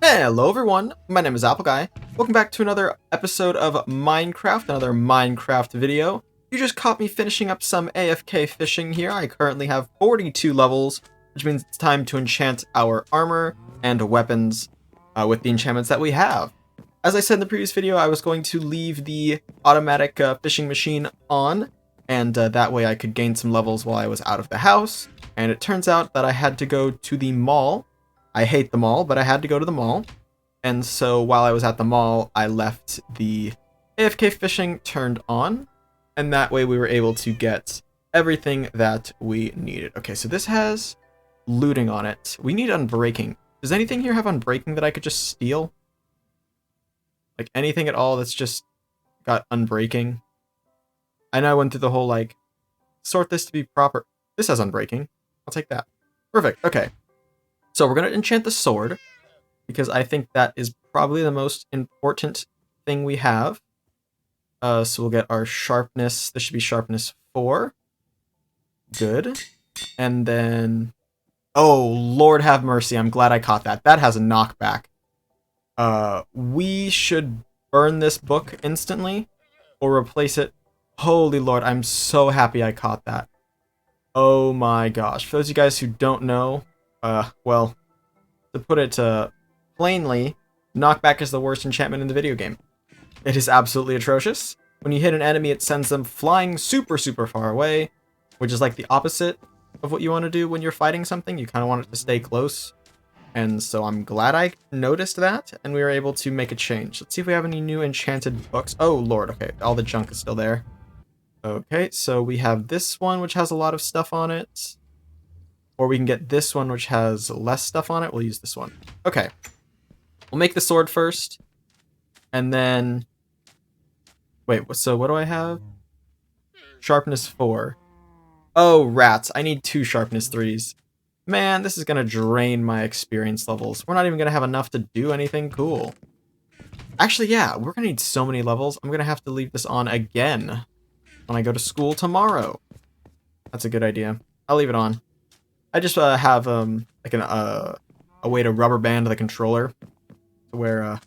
Hello everyone, my name is Apple Guy. Welcome back to another episode of Minecraft, another Minecraft video. You just caught me finishing up some AFK fishing here. I currently have 42 levels, which means it's time to enchant our armor and weapons with the enchantments that we have. As I said in the previous video, I was going to leave the automatic fishing machine on, and that way I could gain some levels while I was out of the house. And it turns out that I had to go to the mall. I hate the mall, but I had to go to the mall. And so while I was at the mall, I left the AFK fishing turned on. And that way we were able to get everything that we needed. Okay, so this has looting on it. We need unbreaking. Does anything here have unbreaking that I could just steal? Like anything at all that's just got unbreaking? I know I went through the whole like, sort this to be proper. This has unbreaking. I'll take that. Perfect, okay. So we're going to enchant the sword, because I think that is probably the most important thing we have. So we'll get our sharpness. This should be sharpness 4. Good. And then... oh, Lord have mercy. I'm glad I caught that. That has a knockback. We should burn this book instantly, or replace it. Holy Lord, I'm so happy I caught that. Oh my gosh. For those of you guys who don't know... well, to put it plainly, knockback is the worst enchantment in the video game. It is absolutely atrocious. When you hit an enemy, it sends them flying super far away, which is like the opposite of what you want to do when you're fighting something. You kind of want it to stay close. And so I'm glad I noticed that, and we were able to make a change. Let's see if we have any new enchanted books. Oh, Lord, okay, all the junk is still there. Okay, so we have this one, which has a lot of stuff on it. Or we can get this one, which has less stuff on it. We'll use this one. Okay. We'll make the sword first. And then... wait, so what do I have? Sharpness 4. Oh, rats. I need 2 sharpness 3s. Man, this is going to drain my experience levels. We're not even going to have enough to do anything cool. Actually, yeah, we're going to need so many levels. I'm going to have to leave this on again when I go to school tomorrow. That's a good idea. I'll leave it on. I just have like a way to rubber band the controller to where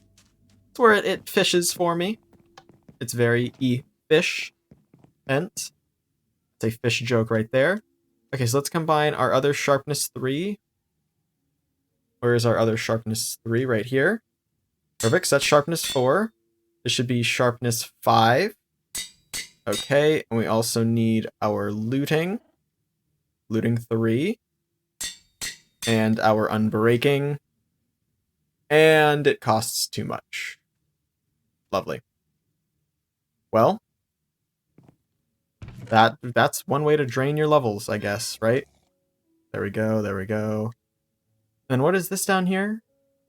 it fishes for me. It's very efficient. It's a fish joke right there. Okay, so let's combine our other sharpness 3. Where is our other sharpness 3? Right here. Perfect. So that's sharpness 4. This should be sharpness 5. Okay, and we also need our looting. Looting 3. And our unbreaking. And it costs too much. Lovely. Well, that's one way to drain your levels, I guess, right? There we go, there we go. And what is this down here?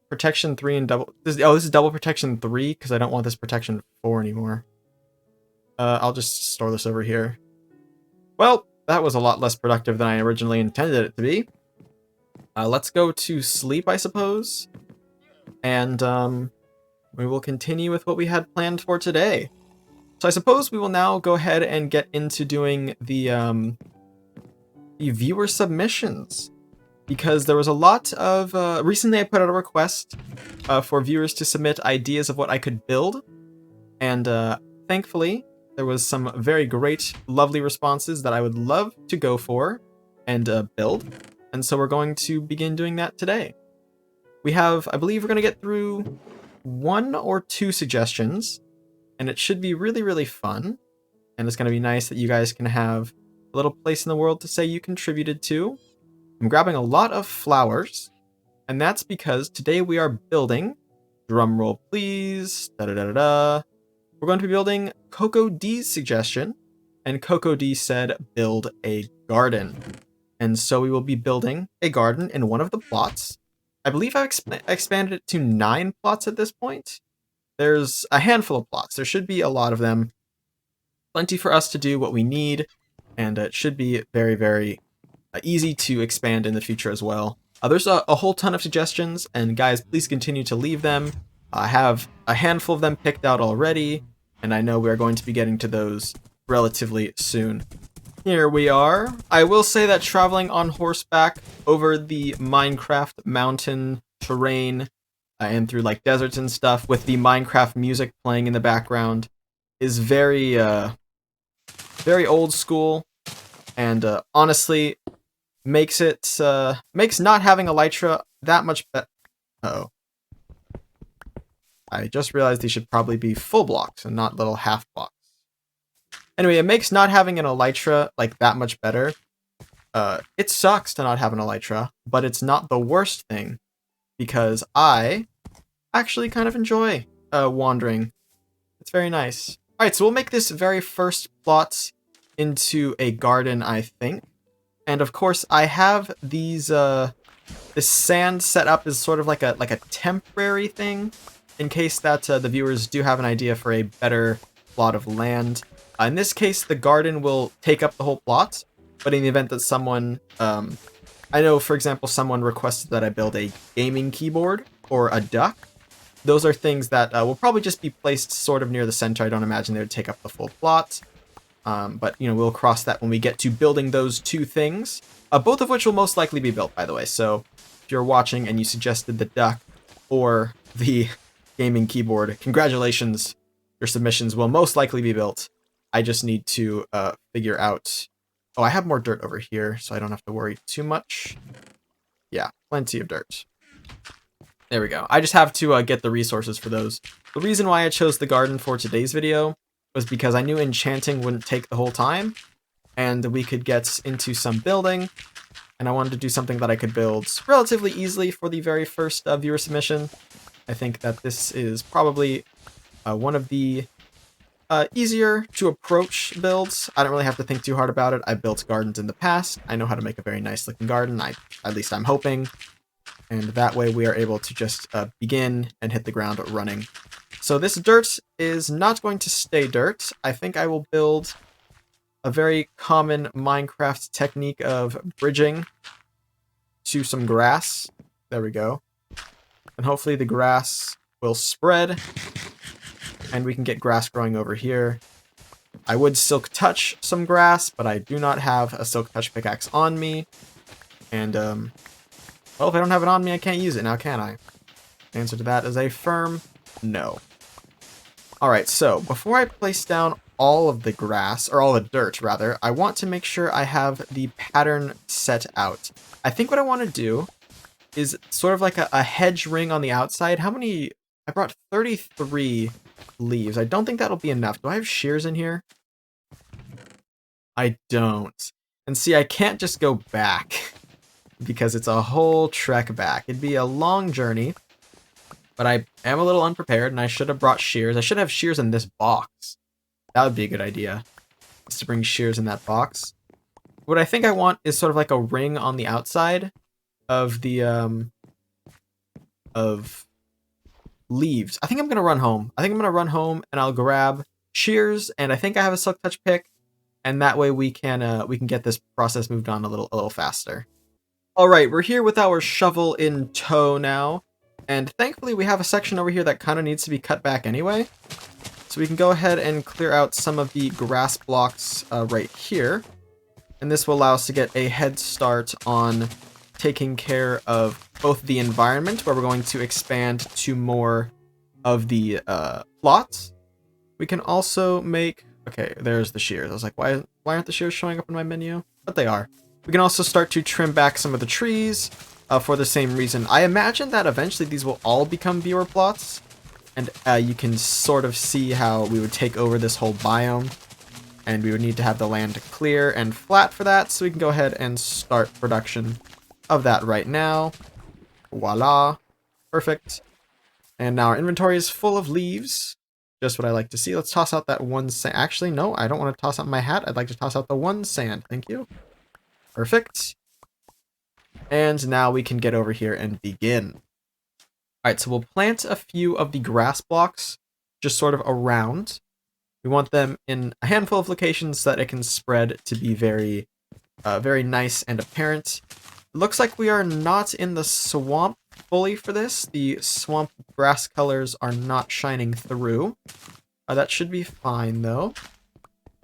Protection 3 and double... this is double protection 3, because I don't want this protection 4 anymore. I'll just store this over here. Well, that was a lot less productive than I originally intended it to be. Let's go to sleep, I suppose. And we will continue with what we had planned for today. So I suppose we will now go ahead and get into doing the viewer submissions. Because there was a lot of... recently I put out a request for viewers to submit ideas of what I could build. And thankfully, there was some very great, lovely responses that I would love to go for and build. And so we're going to begin doing that today. We have, I believe we're going to get through 1 or 2 suggestions, and it should be really fun. And it's going to be nice that you guys can have a little place in the world to say you contributed to. I'm grabbing a lot of flowers, and that's because today we are building, drum roll please, da-da-da-da-da. We're going to be building Coco D's suggestion, and Coco D said build a garden. And so we will be building a garden in one of the plots. I believe I've expanded it to 9 plots at this point. There's a handful of plots. There should be a lot of them. Plenty for us to do what we need. And it should be very easy to expand in the future as well. There's a whole ton of suggestions. And guys, please continue to leave them. I have a handful of them picked out already. And I know we're going to be getting to those relatively soon. Here we are. I will say that traveling on horseback over the Minecraft mountain terrain and through like deserts and stuff with the Minecraft music playing in the background is very very old school, and honestly makes not having Elytra that much better. Oh, I just realized these should probably be full blocks and not little half blocks. Anyway, it makes not having an Elytra like that much better. It sucks to not have an Elytra, but it's not the worst thing because I actually kind of enjoy wandering. It's very nice. Alright, so we'll make this very first plot into a garden, I think. And of course, I have these this sand set up as sort of like a temporary thing, in case that the viewers do have an idea for a better plot of land. In this case, the garden will take up the whole plot, but in the event that someone, I know, for example, someone requested that I build a gaming keyboard or a duck. Those are things that will probably just be placed sort of near the center. I don't imagine they would take up the full plot. But, you know, we'll cross that when we get to building those two things, both of which will most likely be built, by the way. So if you're watching and you suggested the duck or the gaming keyboard, congratulations. Your submissions will most likely be built. I just need to figure out... Oh, I have more dirt over here, so I don't have to worry too much. Yeah, plenty of dirt. There we go. I just have to get the resources for those. The reason why I chose the garden for today's video was because I knew enchanting wouldn't take the whole time, and we could get into some building, and I wanted to do something that I could build relatively easily for the very first viewer submission. I think that this is probably one of the easier to approach builds. I don't really have to think too hard about it. I built gardens in the past. I know how to make a very nice looking garden. At least I'm hoping. And that way we are able to just begin and hit the ground running. So this dirt is not going to stay dirt. I think I will build a very common Minecraft technique of bridging to some grass. There we go. And hopefully the grass will spread and we can get grass growing over here. I would silk touch some grass, but I do not have a silk touch pickaxe on me. And, well, if I don't have it on me, I can't use it now, can I? The answer to that is a firm no. Alright, so before I place down all of the grass, or all the dirt, rather, I want to make sure I have the pattern set out. I think what I want to do is sort of like a hedge ring on the outside. How many? I brought 33 leaves. I don't think that'll be enough. Do I have shears in here? I don't. And see, I can't just go back because it's a whole trek back. It'd be a long journey, but I am a little unprepared and I should have brought shears. I should have shears in this box. That would be a good idea, is to bring shears in that box. What I think I want is sort of like a ring on the outside of the, of leaves. I think I'm going to run home. I think I'm going to run home and I'll grab shears, and I think I have a silk touch pick, and that way we can get this process moved on a little faster. All right, we're here with our shovel in tow now, and thankfully we have a section over here that kind of needs to be cut back anyway. So we can go ahead and clear out some of the grass blocks right here, and this will allow us to get a head start on taking care of both the environment, where we're going to expand to more of the plots. We can also make... Okay, there's the shears. I was like, why aren't the shears showing up in my menu? But they are. We can also start to trim back some of the trees for the same reason. I imagine that eventually these will all become viewer plots, and you can sort of see how we would take over this whole biome, and we would need to have the land clear and flat for that, so we can go ahead and start production of that right now. Voila. Perfect. And now our inventory is full of leaves. Just what I like to see. Let's toss out that one sand. Actually, no, I don't want to toss out my hat. I'd like to toss out the one sand. Thank you. Perfect. And now we can get over here and begin. Alright, so we'll plant a few of the grass blocks just sort of around. We want them in a handful of locations so that it can spread to be very, very nice and apparent. It looks like we are not in the swamp fully for this. The swamp grass colors are not shining through. That should be fine, though.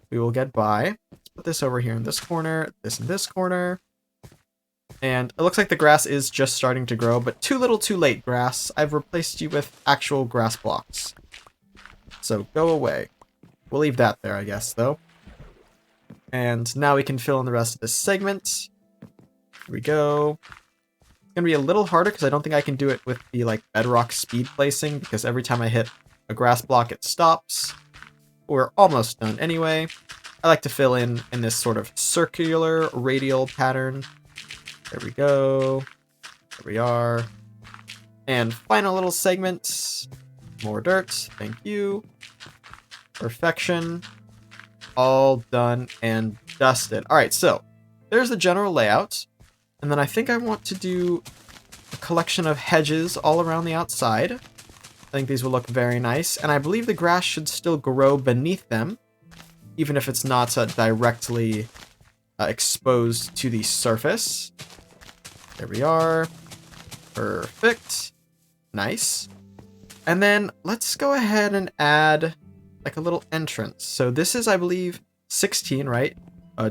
We will get by. Let's put this over here in this corner, this in this corner. And it looks like the grass is just starting to grow, but too little too late, grass. I've replaced you with actual grass blocks. So go away. We'll leave that there, I guess, though. And now we can fill in the rest of this segment. Here we go. It's going to be a little harder because I don't think I can do it with the like bedrock speed placing, because every time I hit a grass block, it stops. We're almost done anyway. I like to fill in this sort of circular radial pattern. There we go. There we are. And final little segment. More dirt. Thank you. Perfection. All done and dusted. Alright, so there's the general layout. And then I think I want to do a collection of hedges all around the outside. I think these will look very nice. And I believe the grass should still grow beneath them, even if it's not directly exposed to the surface. There we are. Perfect. Nice. And then let's go ahead and add like a little entrance. So this is, I believe, 16, right?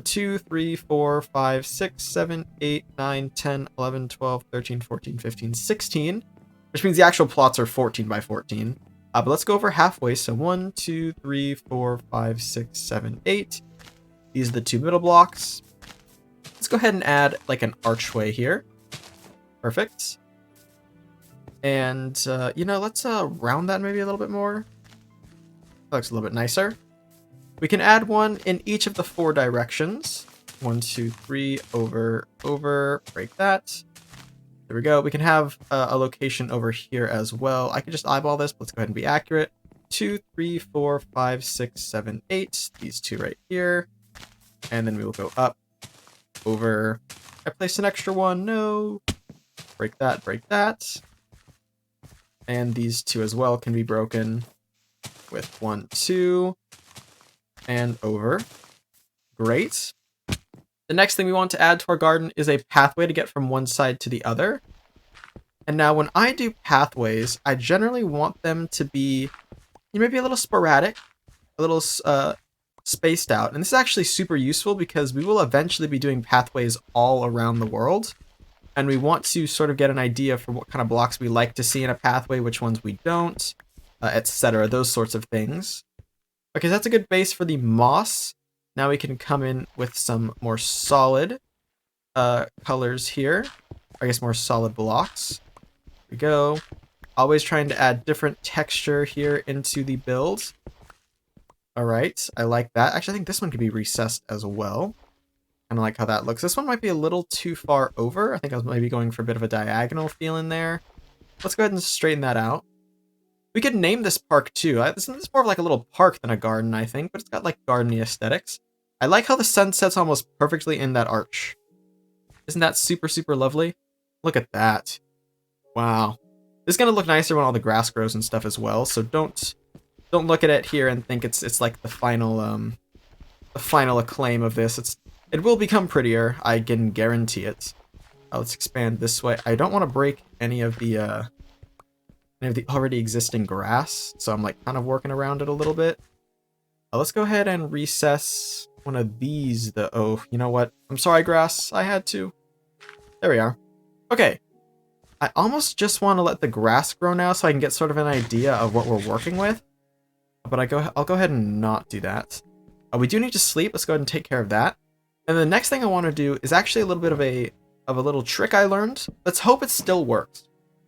2, 3, 4, 5, 6, 7, 8, 9, 10, 11, 12, 13, 14, 15, 16. Which means the actual plots are 14 by 14. But let's go over halfway. So 1, 2, 3, 4, 5, 6, 7, 8. These are the two middle blocks. Let's go ahead and add like an archway here. Perfect. And, you know, let's round that maybe a little bit more. That looks a little bit nicer. We can add one in each of the 4 directions. 1, 2, 3, over, break that. There we go. We can have a location over here as well. I can just eyeball this, but let's go ahead and be accurate. 2, 3, 4, 5, 6, 7, 8. These 2 right here. And then we will go up, over. I placed an extra one. No. Break that, break that. And these 2 as well can be broken with 1, 2, and over. Great. The next thing we want to add to our garden is a pathway to get from one side to the other. And now when I do pathways, I generally want them to be maybe a little sporadic, a little spaced out. And this is actually super useful because we will eventually be doing pathways all around the world. And we want to sort of get an idea for what kind of blocks we like to see in a pathway, which ones we don't, etc. Those sorts of things. Okay, that's a good base for the moss. Now we can come in with some more solid colors here. I guess more solid blocks. Here we go. Always trying to add different texture here into the build. Alright, I like that. Actually, I think this one could be recessed as well. Kind of like how that looks. This one might be a little too far over. I think I was maybe going for a bit of a diagonal feel in there. Let's go ahead and straighten that out. We could name this park too. This is more of like a little park than a garden, I think, but it's got like gardeny aesthetics. I like how the sun sets almost perfectly in that arch. Isn't that super, super lovely? Look at that. Wow. This is going to look nicer when all the grass grows and stuff as well, so don't look at it here and think it's like the final acclaim of this. It will become prettier, I can guarantee it. Let's expand this way. I don't want to break any of the already existing grass, so I'm like kind of working around it a little bit. Let's go ahead and recess one of these. Oh, you know what? I'm sorry, grass. I had to. There we are. Okay. I almost just want to let the grass grow now so I can get sort of an idea of what we're working with. But I'll go ahead and not do that. We do need to sleep. Let's go ahead and take care of that. And the next thing I want to do is actually a little bit of a little trick I learned. Let's hope it still works.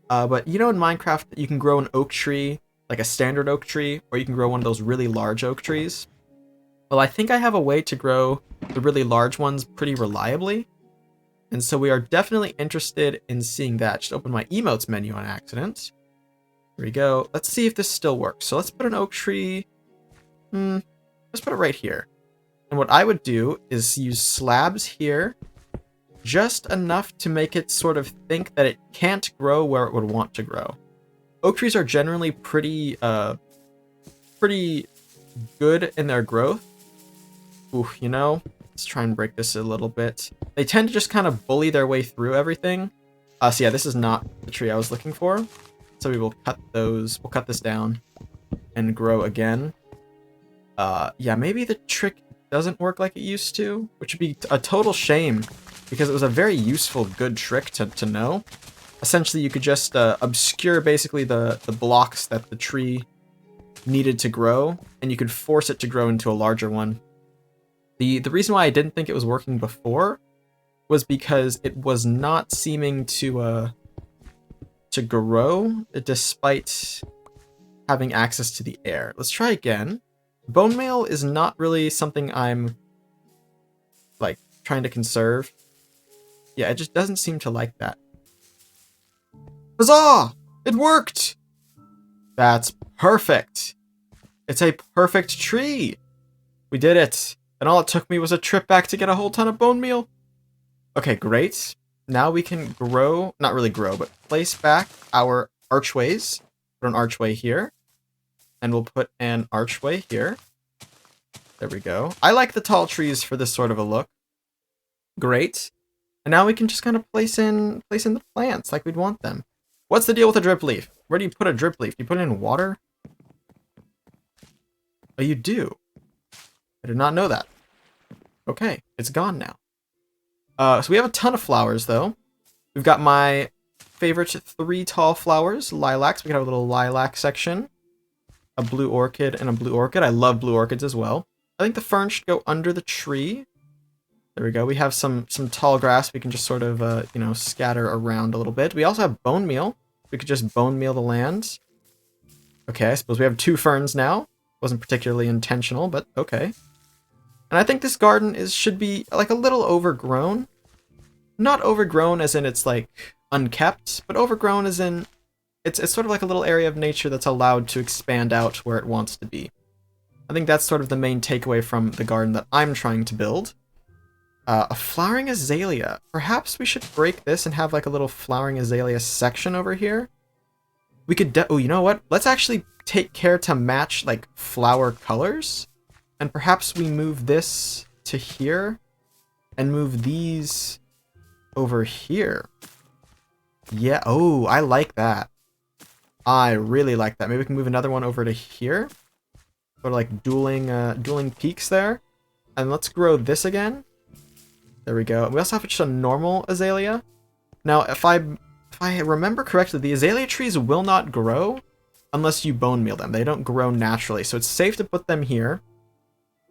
But you know in Minecraft you can grow an oak tree, like a standard oak tree, or you can grow one of those really large oak trees. Well, I think I have a way to grow the really large ones pretty reliably. And so we are definitely interested in seeing that. Just open my emotes menu on accident. Here we go. Let's see if this still works. So let's put an oak tree. Let's put it right here. And what I would do is use slabs here, just enough to make it sort of think that it can't grow where it would want to grow. Oak trees are generally pretty good in their growth. Ooh, you know, let's try and break this a little bit. They tend to just kind of bully their way through everything. So yeah, this is not the tree I was looking for. So we will cut those. We'll cut this down and grow again. Yeah, maybe the trick doesn't work like it used to, which would be a total shame because it was a very useful, good trick to know. Essentially, you could just obscure basically the blocks that the tree needed to grow, and you could force it to grow into a larger one. The reason why I didn't think it was working before was because it was not seeming to grow despite having access to the air. Let's try again. Bone meal is not really something I'm like trying to conserve. Yeah, it just doesn't seem to like that. Huzzah! It worked! That's perfect. It's a perfect tree. We did it. And all it took me was a trip back to get a whole ton of bone meal. Okay, great. Now we can grow, not really grow, but place back our archways. Put an archway here. And we'll put an archway here. There we go. I like the tall trees for this sort of a look. Great. And now we can just kind of place in the plants like we'd want them. What's the deal with a drip leaf? Where do you put a drip leaf? Do you put it in water? Oh, you do. I did not know that. Okay, it's gone now. So we have a ton of flowers, though. We've got my favorite 3 tall flowers, lilacs. We can have a little lilac section. A blue orchid and a blue orchid. I love blue orchids as well. I think the fern should go under the tree. There we go. We have some tall grass we can just sort of, you know, scatter around a little bit. We also have bone meal. We could just bone meal the land. Okay, I suppose we have 2 ferns now. Wasn't particularly intentional, but okay. And I think this garden should be like a little overgrown. Not overgrown as in it's like unkept, but overgrown as in it's sort of like a little area of nature that's allowed to expand out where it wants to be. I think that's sort of the main takeaway from the garden that I'm trying to build. A flowering azalea. Perhaps we should break this and have like a little flowering azalea section over here. We could, oh, you know what? Let's actually take care to match like flower colors. And perhaps we move this to here and move these over here. Yeah, oh, I like that. I really like that. Maybe we can move another one over to here. Sort of like dueling peaks there. And let's grow this again. There we go. We also have just a normal azalea. Now, if I remember correctly, the azalea trees will not grow unless you bone meal them. They don't grow naturally, so it's safe to put them here.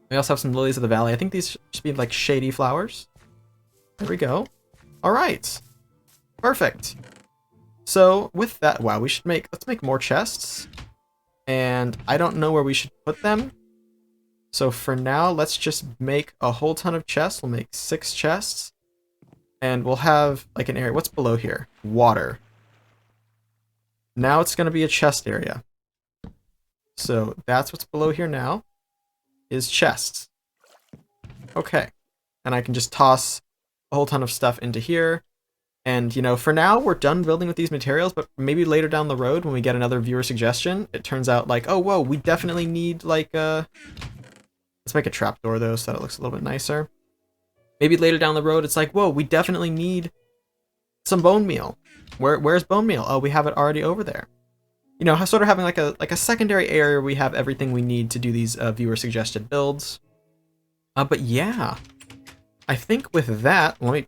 We also have some lilies of the valley. I think these should be like shady flowers. There we go. All right. Perfect. So with that, wow, let's make more chests. And I don't know where we should put them. So for now, let's just make a whole ton of chests. We'll make 6 chests. And we'll have like an area. What's below here? Water. Now it's going to be a chest area. So that's what's below here now. Is chests. Okay. And I can just toss a whole ton of stuff into here. And, you know, for now, we're done building with these materials, but maybe later down the road, when we get another viewer suggestion, it turns out like, oh, whoa, we definitely need like let's make a trapdoor, though, so that it looks a little bit nicer. Maybe later down the road, it's like, whoa, we definitely need some bone meal. Where's bone meal? Oh, we have it already over there. You know, sort of having like a secondary area where we have everything we need to do these viewer suggested builds. But yeah, I think with that, let me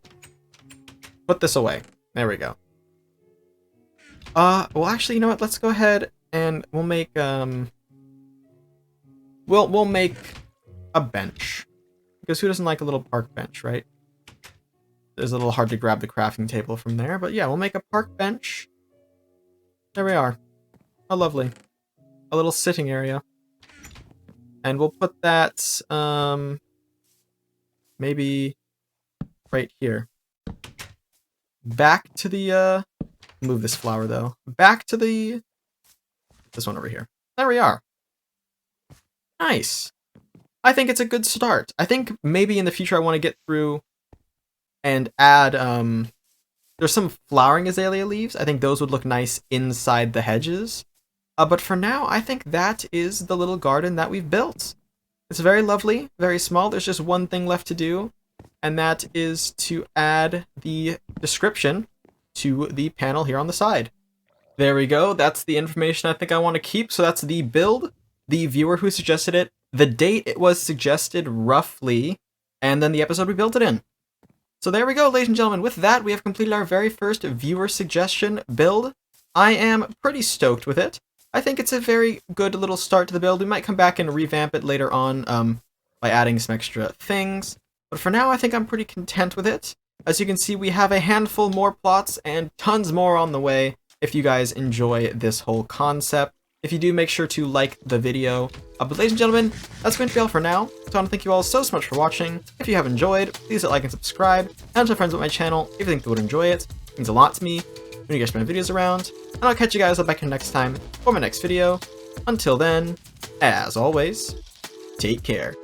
put this away. There we go. Well, actually, you know what? Let's go ahead and we'll make we'll make a bench, because who doesn't like a little park bench, right? It's a little hard to grab the crafting table from there, but yeah, we'll make a park bench. There we are. How lovely. A little sitting area. And we'll put that, maybe right here. Back to the, move this flower though. Back to this one over here. There we are. Nice. I think it's a good start. I think maybe in the future I want to get through and add, there's some flowering azalea leaves. I think those would look nice inside the hedges. But for now, I think that is the little garden that we've built. It's very lovely, very small. There's just one thing left to do, and that is to add the description to the panel here on the side. There we go. That's the information I think I want to keep. So that's the build, the viewer who suggested it, the date it was suggested roughly, and then the episode we built it in. So there we go, ladies and gentlemen. With that, we have completed our very first viewer suggestion build. I am pretty stoked with it. I think it's a very good little start to the build. We might come back and revamp it later on by adding some extra things. But for now, I think I'm pretty content with it. As you can see, we have a handful more plots and tons more on the way if you guys enjoy this whole concept. If you do, make sure to like the video. But ladies and gentlemen, that's going to be all for now. So I want to thank you all so much for watching. If you have enjoyed, please hit like and subscribe. And tell friends about my channel if you think they would enjoy it. It means a lot to me when you guys share my videos around. And I'll catch you guys all back here next time for my next video. Until then, as always, take care.